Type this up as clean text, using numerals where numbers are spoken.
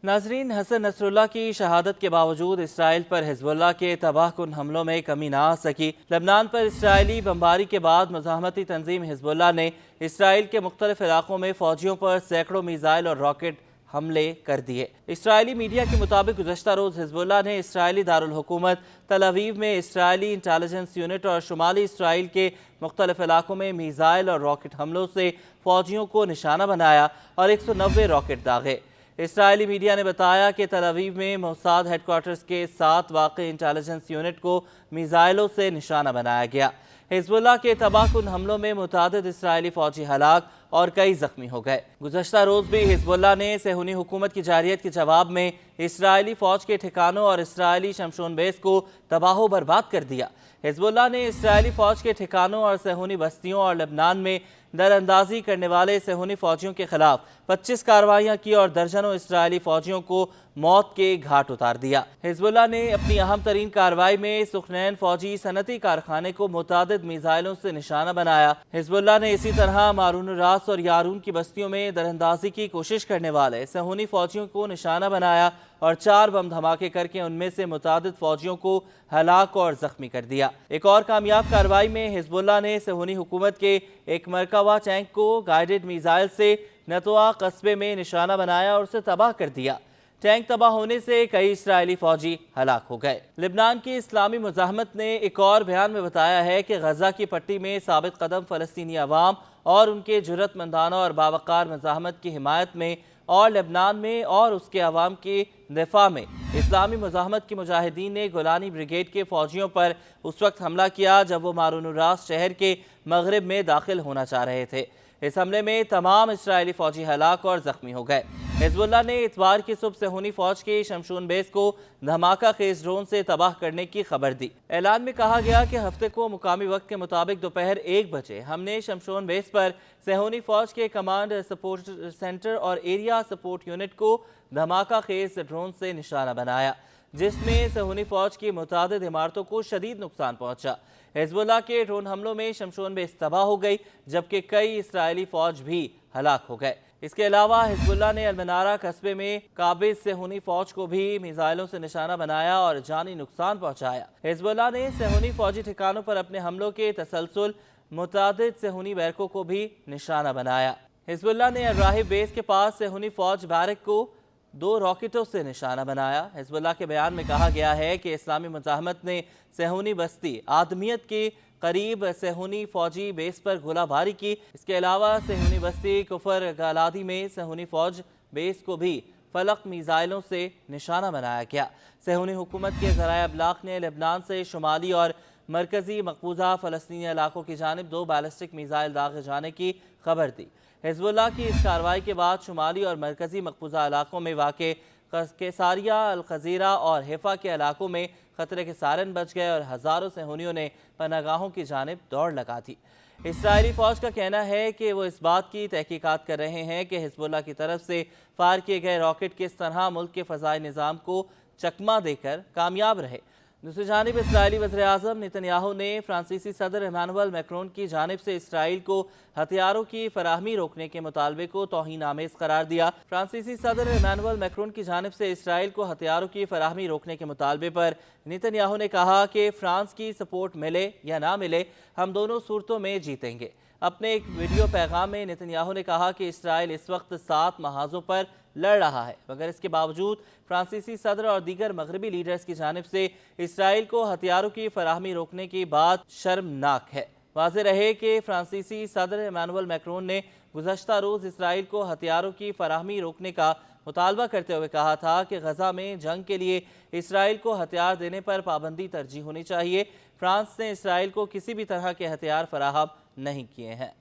नाजरीन, हसन नसरुल्लाह की शहादत के बावजूद इसराइल पर हिजबुल्लाह के तबाहकुन हमलों में कमी ना आ सकी। लबनान पर इसराइली बमबारी के बाद मज़ाहमती तंजीम हिजबुल्लाह ने इसराइल के मुख्तलिफ इलाकों में फ़ौजियों पर सैकड़ों मीज़ाइल और रॉकेट हमले कर दिए। इसराइली मीडिया के मुताबिक गुज़श्ता रोज़ हिजबुल्लाह ने इसराइली दारुल हुकूमत तल अवीव में इसराइली इंटेलिजेंस यूनिट और शुमाली इसराइल के मुख्तलिफ इलाकों में मीज़ाइल और रॉकेट हमलों से फ़ौजियों को निशाना बनाया और 190 रॉकेट दागे। इसराइली मीडिया ने बताया कि तल अवीव में मोसाद हेडक्वार्टर्स के साथ वाक़ई इंटेलिजेंस यूनिट को मीज़ाइलों से निशाना बनाया गया। हिजबुल्लाह के तबाहकुन हमलों में मुतादिद इसराइली फ़ौजी हलाक और कई ज़ख्मी हो गए। गुज़श्ता रोज़ भी हिजबुल्लाह ने सेहूनी हुकूमत की जारियत के जवाब में इसराइली फ़ौज के ठिकानों और इसराइली शमशोन बेस को तबाह बर्बाद कर दिया। हिजबुल्लाह ने इसराइली फ़ौज के ठिकानों और सेहूनी बस्तियों और लबनान में दरअंदाजी करने वाले सेहूनी फ़ौजियों के खिलाफ 25 कार्रवाइयाँ की और दर्जनों इसराइली फ़ौजियों को मौत के घाट उतार दिया। हिजबुल्लाह ने अपनी अहम तरीन कार्रवाई में सुखनैन फ़ौजी सनती कारखाने को मुतादिद मीज़ाइलों से निशाना बनाया। हिजबुल्लाह ने इसी तरह मारून रास और यारून की बस्तियों में दरअंदाजी की कोशिश करने वाले सेहूनी फ़ौजियों को निशाना बनाया और 4 बम धमाके करके उनमें से मुतादिद फ़ौजियों को हलाक और ज़ख्मी कर दिया। एक और कामयाब कार्रवाई में हिजबुल्लाह ने सेहूनी हुकूमत के एक मरकवा टैंक को गाइडेड मीज़ाइल से नतवा कस्बे में निशाना बनाया और उसे तबाह कर दिया। टैंक तबाह होने से कई इसराइली फ़ौजी हलाक हो गए। लिबनान की इस्लामी मुज़ाहमत ने एक और बयान में बताया है कि गजा की पट्टी में साबित कदम फ़लस्तीनी अवाम और उनके जुर्रतमंदाना और बावकार मुज़ाहमत की हिमायत में और लेबनान में और उसके अवाम के दिफा में इस्लामी मुज़ाहमत के मुजाहिदीन ने गोलानी ब्रिगेड के फ़ौजियों पर उस वक्त हमला किया जब वो मारून रास शहर के मगरिब में दाखिल होना चाह रहे थे। इस हमले में तमाम इसराइली फ़ौजी हलाक और ज़ख्मी हो गए। हिजबुल्लाह ने इतवार की सुबह सेहूनी फ़ौज के शमशून बेस को धमाका खेज ड्रोन से तबाह करने की खबर दी। ऐलान में कहा गया कि हफ्ते को मुकामी वक्त के मुताबिक दोपहर 1 बजे हमने शमशून बेस पर सेहूनी फ़ौज के कमांड सपोर्ट सेंटर और एरिया सपोर्ट यूनिट को धमाका खेज ड्रोन से निशाना बनाया, जिसमें सेहूनी फ़ौज की मुतादिद इमारतों को शदीद नुकसान पहुंचा। हिजबुल्लाह के ड्रोन हमलों में शमशून बेस तबाह हो गई, जबकि कई इसराइली फ़ौज भी हलाक हो गए। इसके अलावा हिजबुल्लाह ने अलमनारा कस्बे में काबिज सेहूनी फ़ौज को भी मिसाइलों से निशाना बनाया और जानी नुकसान पहुंचाया। हिजबुल्लाह ने सेहूनी फ़ौजी ठिकानों पर अपने हमलों के तसलसल मुतादिद सेहूनी बैरकों को भी निशाना बनाया। हिजबुल्लाह ने अर्राहिब बेस के पास सेहूनी फ़ौज बैरक को 2 रॉकेटों से निशाना बनाया। हिजबुल्लाह के बयान में कहा गया है कि इस्लामी मुज़ाहमत ने सेहूनी बस्ती आदमियत के करीब सेहूनी फ़ौजी बेस पर गोलाबारी की। इसके अलावा सेहूनी बस्ती कुफर गालादी में सेहूनी फ़ौज बेस को भी फलक मीज़ाइलों से निशाना बनाया गया। सेहूनी हुकूमत के ज़राए अबलाग ने लेबनान से शुमाली और मरकज़ी मकबूजा फ़लस्तीनी इलाकों की जानिब 2 बैलिस्टिक मीज़ाइल दागे जाने की खबर दी। हिजबुल्लाह की इस कार्रवाई के बाद शुमाली और मरकज़ी मकबूजा इलाकों में वाक़े केसारिया, अल-ख़ज़ीरा और हिफ़ा के इलाकों में ख़तरे के सारन बच गए और हज़ारों सेहूनियों ने पनागाहों की जानिब दौड़ लगा दी। इसराइली फ़ौज का कहना है कि वो इस बात की तहकीकात कर रहे हैं कि हिजबुल्लाह की तरफ से फायर किए गए रॉकेट किस तरह मुल्क के फ़ज़ाई निज़ाम को चकमा देकर कामयाब रहे। दूसरी जानिब इसराइली वज़ीर-ए-आज़म नेतन्याहू ने फ्रांसीसी सदर इमानुएल मैक्रोन की जानिब से इसराइल को हथियारों की फराहमी रोकने के मुतालबे को तौहीन आमेज़ करार दिया। फ्रांसीसी सदर इमानुएल मैक्रोन की जानिब से इसराइल को हथियारों की फराहमी रोकने के मुतालबे पर नेतन्याहू ने कहा कि फ्रांस की सपोर्ट मिले या ना मिले, हम दोनों सूरतों में जीतेंगे। अपने एक वीडियो पैगाम में नेतन्याहू ने कहा कि इसराइल इस वक्त 7 महाजों पर लड़ रहा है, मगर इसके बावजूद फ्रांसीसी सदर और दीगर मगरबी लीडर्स की जानिब से इसराइल को हथियारों की फराहमी रोकने की बात शर्मनाक है। वाज़ेह रहे कि फ्रांसीसी सदर इमानुएल मैक्रोन ने गुज़श्ता रोज़ इसराइल को हथियारों की फराहमी रोकने का मुतालबा करते हुए कहा था कि गजा में जंग के लिए इसराइल को हथियार देने पर पाबंदी तरजीह होनी चाहिए। फ्रांस ने इसराइल को किसी भी तरह के हथियार फराहम नहीं किए हैं।